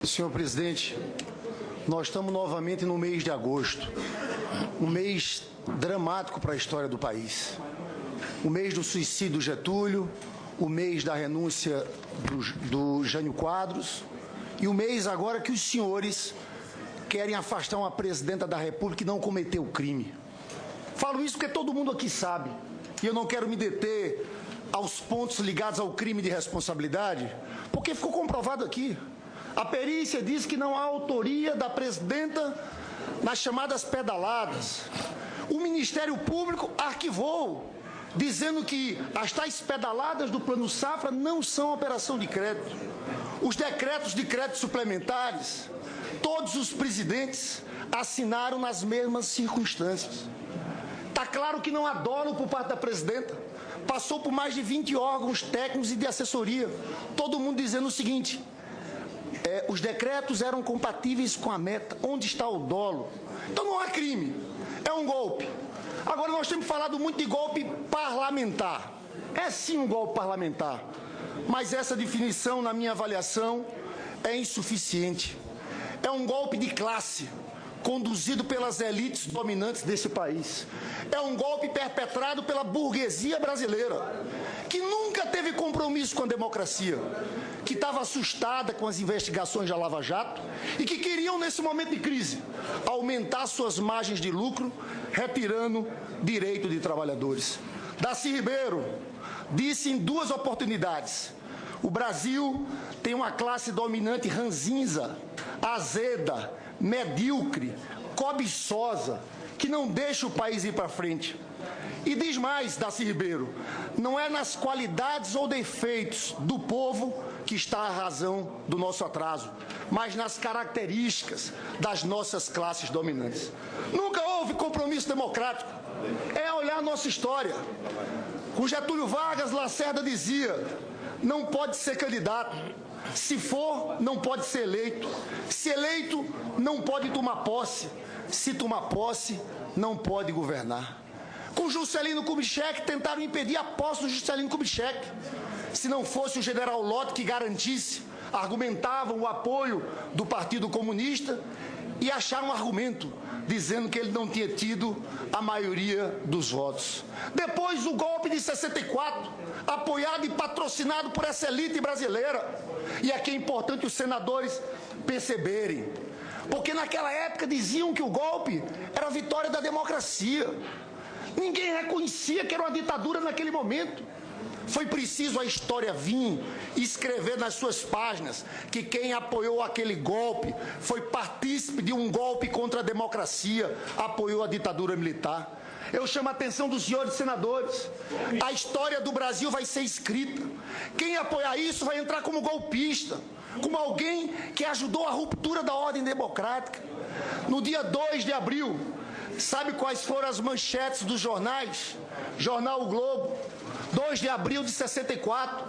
Senhor presidente, nós estamos novamente no mês de agosto, um mês dramático para a história do país. O mês do suicídio do Getúlio, o mês da renúncia do Jânio Quadros e o mês agora que os senhores querem afastar uma presidenta da República que não cometeu crime. Falo isso porque todo mundo aqui sabe, e eu não quero me deter aos pontos ligados ao crime de responsabilidade, porque ficou comprovado aqui. A perícia diz que não há autoria da presidenta nas chamadas pedaladas. O Ministério Público arquivou, dizendo que as tais pedaladas do Plano Safra não são operação de crédito. Os decretos de crédito suplementares, todos os presidentes assinaram nas mesmas circunstâncias. Está claro que não há dolo por parte da presidenta. Passou por mais de 20 órgãos técnicos e de assessoria. Todo mundo dizendo o seguinte: os decretos eram compatíveis com a meta. Onde está o dolo? Então não há crime. É um golpe. Agora nós temos falado muito de golpe parlamentar. É sim um golpe parlamentar. Mas essa definição, na minha avaliação, é insuficiente. É um golpe de classe, conduzido pelas elites dominantes desse país. É um golpe perpetrado pela burguesia brasileira, que nunca teve compromisso com a democracia, que estava assustada com as investigações da Lava Jato e que queriam, nesse momento de crise, aumentar suas margens de lucro, retirando direito de trabalhadores. Darcy Ribeiro disse em 2 oportunidades: o Brasil tem uma classe dominante ranzinza, azeda, medíocre, cobiçosa, que não deixa o país ir para frente. E diz mais, Darcy Ribeiro: não é nas qualidades ou defeitos do povo que está a razão do nosso atraso, mas nas características das nossas classes dominantes. Nunca houve compromisso democrático. É olhar a nossa história. Com Getúlio Vargas, Lacerda dizia: não pode ser candidato. Se for, não pode ser eleito. Se eleito, não pode tomar posse. Se tomar posse, não pode governar. Com Juscelino Kubitschek, tentaram impedir a posse do Juscelino Kubitschek. Se não fosse o general Lott que garantisse, argumentavam o apoio do Partido Comunista e acharam um argumento, dizendo que ele não tinha tido a maioria dos votos. Depois o golpe de 64, apoiado e patrocinado por essa elite brasileira. E aqui é importante os senadores perceberem, porque naquela época diziam que o golpe era a vitória da democracia. Ninguém reconhecia que era uma ditadura naquele momento. Foi preciso a história vir e escrever nas suas páginas que quem apoiou aquele golpe foi partícipe de um golpe contra a democracia, apoiou a ditadura militar. Eu chamo a atenção dos senhores senadores. A história do Brasil vai ser escrita. Quem apoiar isso vai entrar como golpista, como alguém que ajudou a ruptura da ordem democrática. No dia 2 de abril, sabe quais foram as manchetes dos jornais? Jornal O Globo, 2 de abril de 64,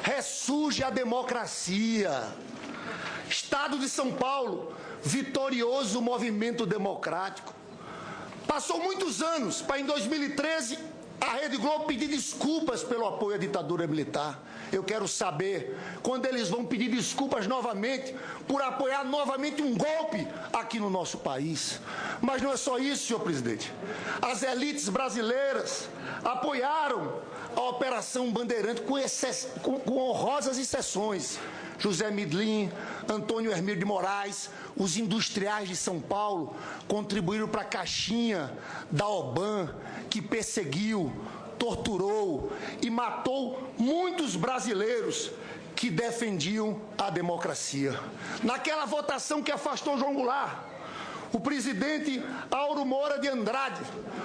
ressurge a democracia. Estado de São Paulo, vitorioso movimento democrático. Passou muitos anos para, em 2013, a Rede Globo pedir desculpas pelo apoio à ditadura militar. Eu quero saber quando eles vão pedir desculpas novamente por apoiar novamente um golpe aqui no nosso país. Mas não é só isso, senhor presidente. As elites brasileiras apoiaram a Operação Bandeirante com honrosas exceções. José Midlin, Antônio Hermílio de Moraes, os industriais de São Paulo contribuíram para a caixinha da OBAN, que perseguiu, torturou e matou muitos brasileiros que defendiam a democracia. Naquela votação que afastou João Goulart, o presidente Auro Moura de Andrade,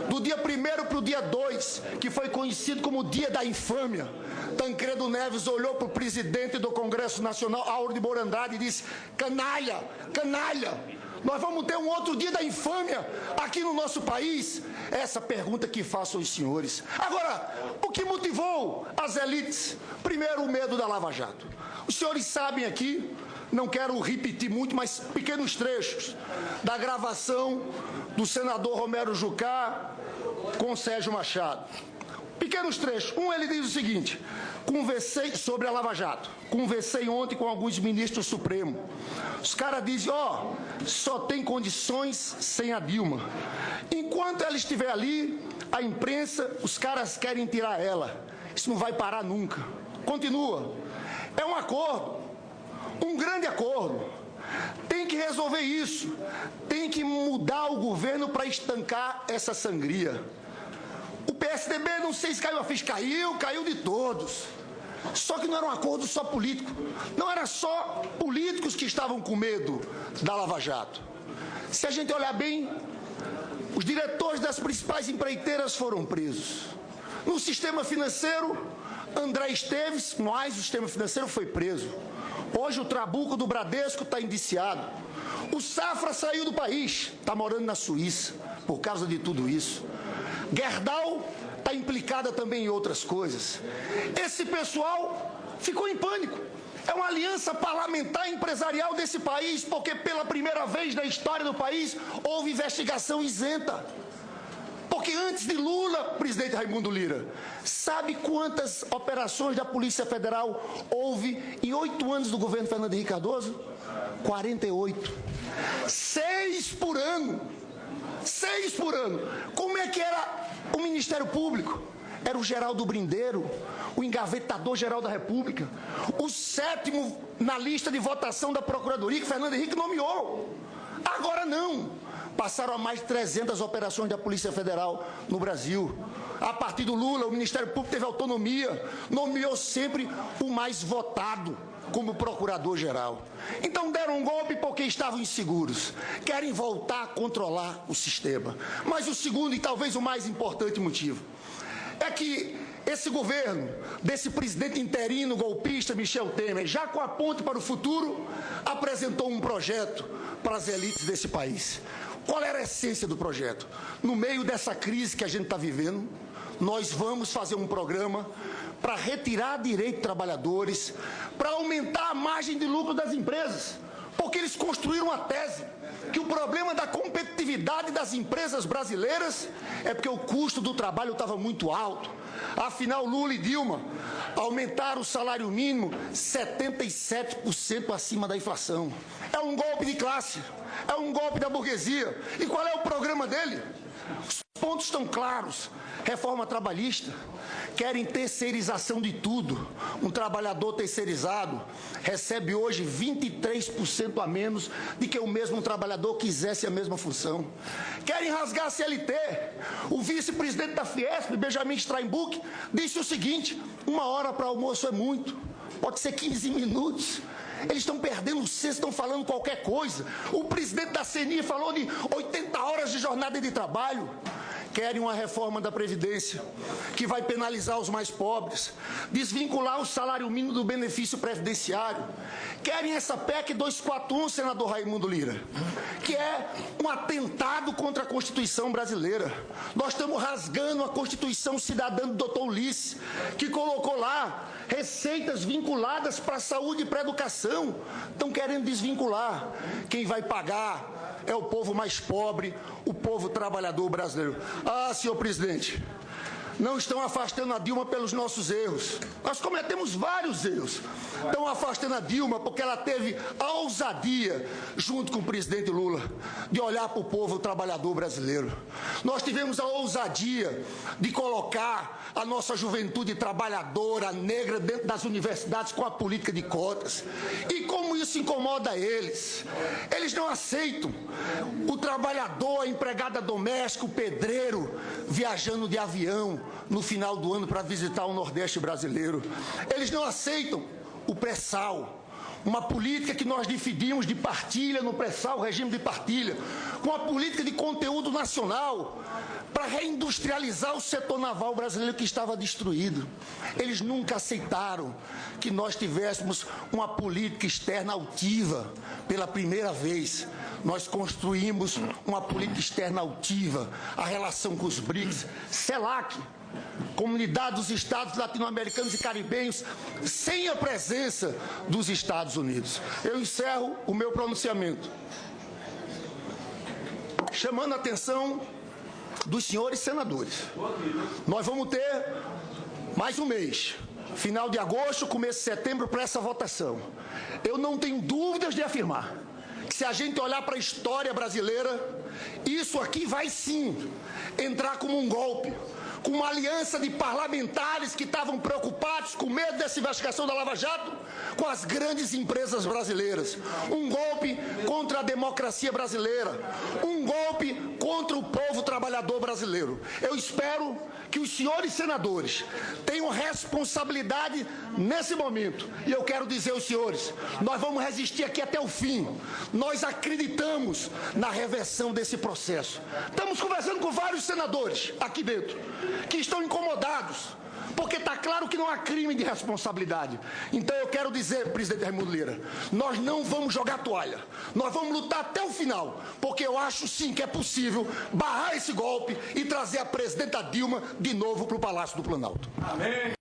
do dia 1º para o dia 2, que foi conhecido como o Dia da Infâmia, Tancredo Neves olhou para o presidente do Congresso Nacional, Auro de Moura Andrade, e disse: canalha, canalha, nós vamos ter um outro dia da infâmia aqui no nosso país? Essa pergunta que faço aos senhores. Agora, o que motivou as elites? Primeiro, o medo da Lava Jato. Os senhores sabem aqui, não quero repetir muito, mas pequenos trechos da gravação do senador Romero Jucá com Sérgio Machado. Pequenos trechos. Ele diz o seguinte: Conversei sobre a Lava Jato. Conversei ontem com alguns ministros do Supremo. Os caras dizem, só tem condições sem a Dilma. Enquanto ela estiver ali, a imprensa, os caras querem tirar ela. Isso não vai parar nunca. Continua. É um acordo, um grande acordo. Tem que resolver isso. Tem que mudar o governo para estancar essa sangria. O PSDB, não sei se caiu a ficha, caiu de todos. Só que não era um acordo só político. Não era só políticos que estavam com medo da Lava Jato. Se a gente olhar bem, os diretores das principais empreiteiras foram presos. No sistema financeiro, André Esteves, mais o sistema financeiro, foi preso. Hoje o Trabuco do Bradesco está indiciado. O Safra saiu do país, está morando na Suíça, por causa de tudo isso. Gerdau está implicada também em outras coisas. Esse pessoal ficou em pânico. É uma aliança parlamentar empresarial desse país, porque pela primeira vez na história do país houve investigação isenta. Porque antes de Lula, presidente Raimundo Lira, sabe quantas operações da Polícia Federal houve em 8 anos do governo Fernando Henrique Cardoso? 48. 6 por ano. 6 por ano. Como é que era o Ministério Público? Era o Geraldo Brindeiro, o engavetador-geral da República, o 7º na lista de votação da Procuradoria que Fernando Henrique nomeou. Agora não. Passaram a mais de 300 operações da Polícia Federal no Brasil. A partir do Lula, o Ministério Público teve autonomia, nomeou sempre o mais votado como procurador-geral. Então deram um golpe porque estavam inseguros. Querem voltar a controlar o sistema. Mas o segundo e talvez o mais importante motivo é que esse governo, desse presidente interino golpista Michel Temer, já com a ponte para o futuro, apresentou um projeto para as elites desse país. Qual era a essência do projeto? No meio dessa crise que a gente está vivendo, nós vamos fazer um programa para retirar direito de trabalhadores, para aumentar a margem de lucro das empresas, porque eles construíram uma tese que o problema da competitividade das empresas brasileiras é porque o custo do trabalho estava muito alto. Afinal, Lula e Dilma aumentaram o salário mínimo 77% acima da inflação. É um golpe de classe, é um golpe da burguesia. E qual é o programa dele? Os pontos estão claros. Reforma trabalhista. Querem terceirização de tudo. Um trabalhador terceirizado recebe hoje 23% a menos de que o mesmo trabalhador quisesse a mesma função. Querem rasgar a CLT. O vice-presidente da Fiesp, Benjamin Steinbuch, disse o seguinte: 1 hora para almoço é muito, pode ser 15 minutos. Eles estão perdendo o senso, estão falando qualquer coisa. O presidente da CNI falou de 80 horas de jornada de trabalho. Querem uma reforma da Previdência que vai penalizar os mais pobres, desvincular o salário mínimo do benefício previdenciário. Querem essa PEC 241, senador Raimundo Lira, que é um atentado contra a Constituição brasileira. Nós estamos rasgando a Constituição cidadã do Dr. Ulisses, que colocou lá receitas vinculadas para a saúde e para a educação. Estão querendo desvincular. Quem vai pagar é o povo mais pobre, o povo trabalhador brasileiro. Ah, senhor presidente, não estão afastando a Dilma pelos nossos erros. Nós cometemos vários erros. Estão afastando a Dilma porque ela teve a ousadia, junto com o presidente Lula, de olhar para o povo trabalhador brasileiro. Nós tivemos a ousadia de colocar a nossa juventude trabalhadora, negra, dentro das universidades com a política de cotas. E como isso incomoda eles? Eles não aceitam o trabalhador, a empregada doméstica, o pedreiro, viajando de avião no final do ano para visitar o Nordeste brasileiro. Eles não aceitam o pré-sal, uma política que nós definimos de partilha no pré-sal, regime de partilha, com a política de conteúdo nacional, para reindustrializar o setor naval brasileiro que estava destruído. Eles nunca aceitaram que nós tivéssemos uma política externa altiva. Pela primeira vez, nós construímos uma política externa altiva, a relação com os BRICS, CELAC, Comunidade dos Estados Latino-Americanos e Caribenhos, sem a presença dos Estados Unidos. Eu encerro o meu pronunciamento chamando a atenção dos senhores senadores. Nós vamos ter mais um mês final de agosto, começo de setembro, para essa votação. Eu não tenho dúvidas de afirmar que, se a gente olhar para a história brasileira, isso aqui vai sim entrar como um golpe, com uma aliança de parlamentares que estavam preocupados com medo dessa investigação da Lava Jato, com as grandes empresas brasileiras. Um golpe contra a democracia brasileira, um golpe contra o povo trabalhador brasileiro. Eu espero que os senhores senadores tenham responsabilidade nesse momento. E eu quero dizer aos senhores, nós vamos resistir aqui até o fim. Nós acreditamos na reversão desse processo. Estamos conversando com vários senadores aqui dentro, que estão incomodados, porque está claro que não há crime de responsabilidade. Então eu quero dizer, presidente Raimundo Lira, nós não vamos jogar toalha, nós vamos lutar até o final, porque eu acho sim que é possível barrar esse golpe e trazer a presidenta Dilma de novo para o Palácio do Planalto. Amém.